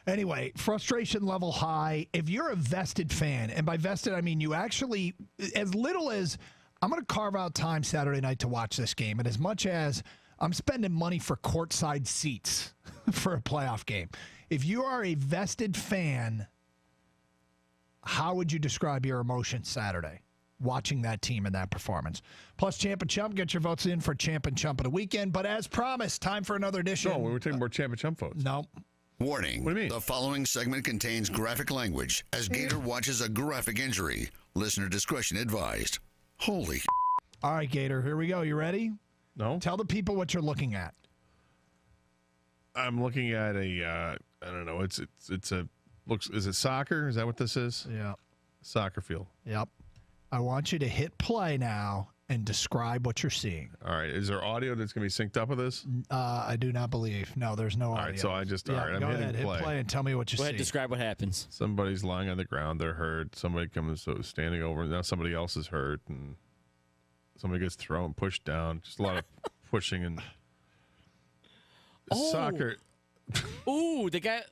Anyway, frustration level high. If you're a vested fan, and by vested, I mean you actually, as little as I'm going to carve out time Saturday night to watch this game, and as much as I'm spending money for courtside seats for a playoff game. If you are a vested fan, how would you describe your emotions Saturday watching that team and that performance? Plus, Champ and Chump, get your votes in for Champ and Chump of the weekend. But as promised, time for another edition. No, we were taking more Champ and Chump votes. No. Warning. What do you mean? The following segment contains graphic language as Gator watches a graphic injury. Listener discretion advised. Holy. All right, Gator, here we go. You ready? No. Tell the people what you're looking at. I'm looking at I don't know. Is it soccer? Is that what this is? Yeah. Soccer field. Yep. I want you to hit play now and describe what you're seeing. All right. Is there audio that's going to be synced up with this? I do not believe. No, there's no audio. All right. So I'm go hitting ahead, play. Hit play and tell me what you see. Go ahead, describe what happens. Somebody's lying on the ground. They're hurt. Somebody comes standing over. Now somebody else is hurt. And somebody gets thrown, pushed down. Just a lot of pushing and soccer. Ooh, the guy.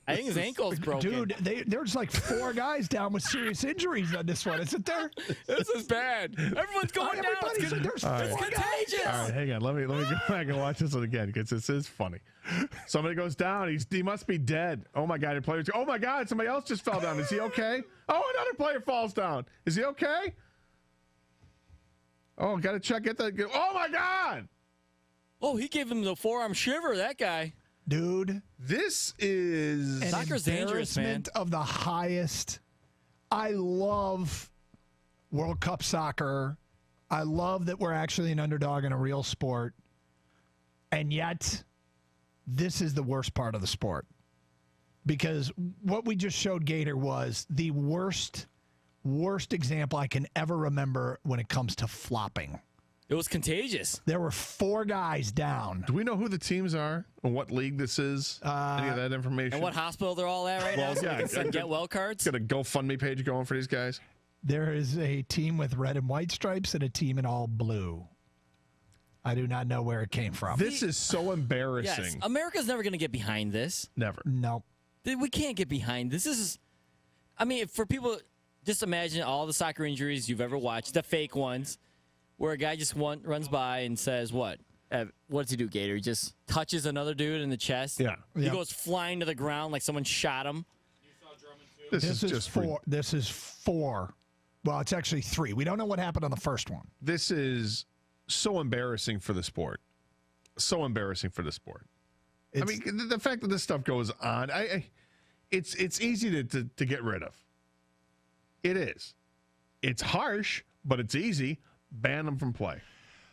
I think his ankle's broken. Dude, there's like 4 guys down with serious injuries on this one, isn't there? This is bad. Everyone's going down. There's 4 guys. Contagious. All right, hang on. Let me go back and watch this one again because this is funny. Somebody goes down. He must be dead. Oh my God! Oh my God! Somebody else just fell down. Is he okay? Oh, another player falls down. Is he okay? Oh, got to check. Oh my God! Oh, he gave him the forearm shiver. That guy. Dude, this is an soccer's dangerous, man. embarrassment of the highest. I love World Cup soccer. I love that we're actually an underdog in a real sport. And yet, this is the worst part of the sport. Because what we just showed Gator was the worst example I can ever remember when it comes to flopping. It was contagious. There were 4 guys down. Do we know who the teams are and what league this is? Any of that information? And what hospital they're all at right now? So yeah, they can send get well cards. Got a GoFundMe page going for these guys. There is a team with red and white stripes and a team in all blue. I do not know where it came from. This is so embarrassing. Yes, America's never going to get behind this. Never. No. We can't get behind this. This is, I mean, for people, just imagine all the soccer injuries you've ever watched, the fake ones, where a guy just runs by and says, what? What does he do, Gator? He just touches another dude in the chest. Yeah. He goes flying to the ground like someone shot him. This is just 4. This is 4. Well, it's actually 3. We don't know what happened on the first one. This is so embarrassing for the sport. So embarrassing for the sport. I mean, the fact that this stuff goes on, it's easy to get rid of. It is. It's harsh, but it's easy. Ban them from play.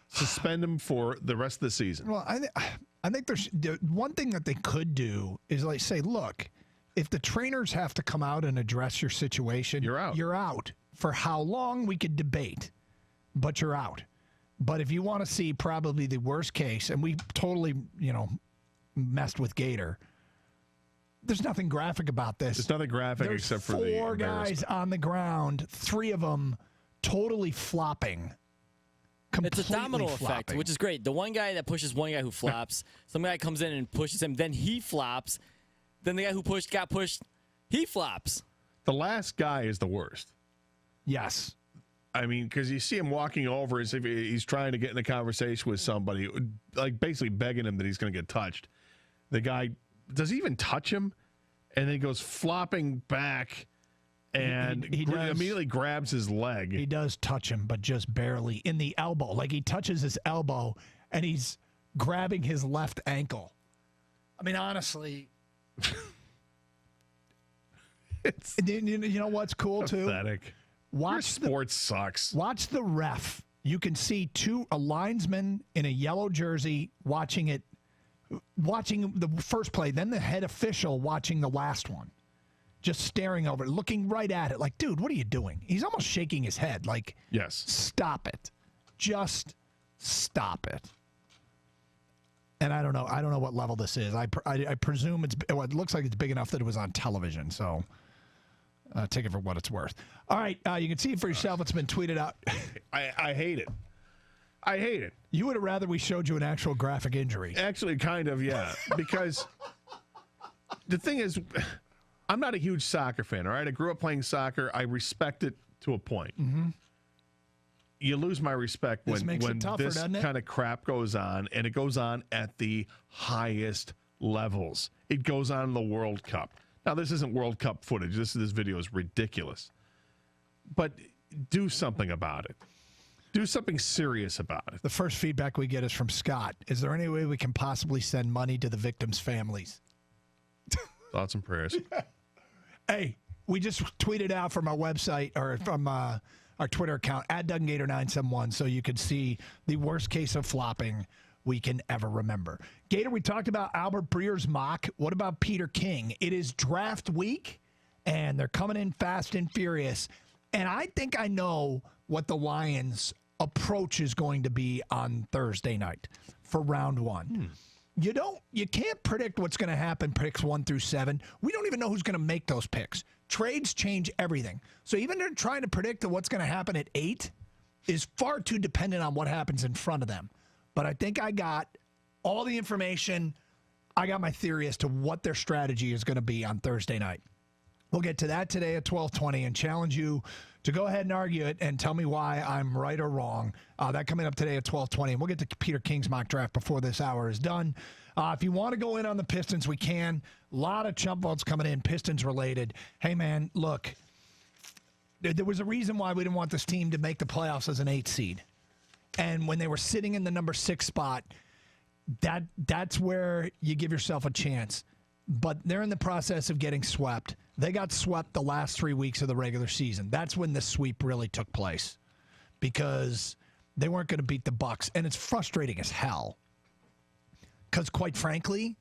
Suspend them for the rest of the season. Well, I think there's one thing that they could do is like say, look, if the trainers have to come out and address your situation, you're out. You're out. For how long we could debate, but you're out. But if you want to see probably the worst case, and we totally, messed with Gator. There's nothing graphic about this. There's nothing graphic except for the 4 guys on the ground, 3 of them totally flopping. It's a domino effect, which is great. The one guy that pushes one guy who flops, some guy comes in and pushes him, then he flops. Then the guy who got pushed, he flops. The last guy is the worst. Yes. I mean, because you see him walking over as if he's trying to get in a conversation with somebody, like basically begging him that he's going to get touched. The guy, does he even touch him? And then he goes flopping back and he immediately grabs his leg. He does touch him, but just barely in the elbow. Like he touches his elbow and he's grabbing his left ankle. I mean, honestly. You know what's cool pathetic. Too? Your sports sucks. Watch the ref. You can see a linesman in a yellow jersey watching the first play, then the head official watching the last one, just staring over it, looking right at it like, dude, what are you doing? He's almost shaking his head like, yes, stop it. Just stop it. And I don't know what level this is. I presume it looks like it's big enough that it was on television. So take it for what it's worth. All right, you can see it for yourself. It's been tweeted out. I hate it. I hate it. You would have rather we showed you an actual graphic injury. Actually, kind of, yeah. Because the thing is, I'm not a huge soccer fan, all right? I grew up playing soccer. I respect it to a point. Mm-hmm. You lose my respect when tougher, this kind of crap goes on, and it goes on at the highest levels. It goes on in the World Cup. Now, this isn't World Cup footage. This video is ridiculous. But do something about it. Do something serious about it. The first feedback we get is from Scott. Is there any way we can possibly send money to the victims' families? Thoughts and prayers. Hey, we just tweeted out from our website or from our Twitter account at DougandGator971 so you could see the worst case of flopping we can ever remember. Gator, we talked about Albert Breer's mock. What about Peter King? It is draft week, and they're coming in fast and furious. And I think I know what the Lions' approach is going to be on Thursday night for round one. You can't predict what's going to happen picks 1 through 7. We don't even know who's going to make those picks. Trades change everything. So even trying to predict what's going to happen at 8 is far too dependent on what happens in front of them. But I think I got all the information. I got my theory as to what their strategy is going to be on Thursday night. We'll get to that today at 12:20 and challenge you to go ahead and argue it and tell me why I'm right or wrong. That coming up today at 12:20. And we'll get to Peter King's mock draft before this hour is done. If you want to go in on the Pistons, we can. A lot of chump votes coming in, Pistons related. Hey, man, look, there was a reason why we didn't want this team to make the playoffs as an 8 seed. And when they were sitting in the number 6 spot, that's where you give yourself a chance. But they're in the process of getting swept. They got swept the last 3 weeks of the regular season. That's when the sweep really took place because they weren't going to beat the Bucks. And it's frustrating as hell because, quite frankly,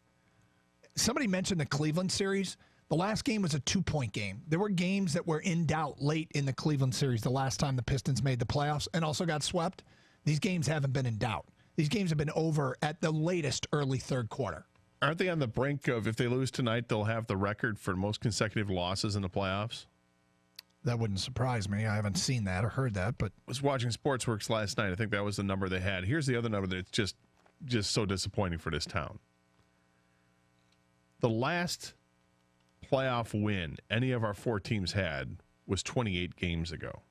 somebody mentioned the Cleveland series. The last game was a 2-point game. There were games that were in doubt late in the Cleveland series the last time the Pistons made the playoffs and also got swept. These games haven't been in doubt. These games have been over at the latest early third quarter. Aren't they on the brink of, if they lose tonight, they'll have the record for most consecutive losses in the playoffs? That wouldn't surprise me. I haven't seen that or heard that, but I was watching Sportsworks last night. I think that was the number they had. Here's the other number that's just so disappointing for this town. The last playoff win any of our 4 teams had was 28 games ago.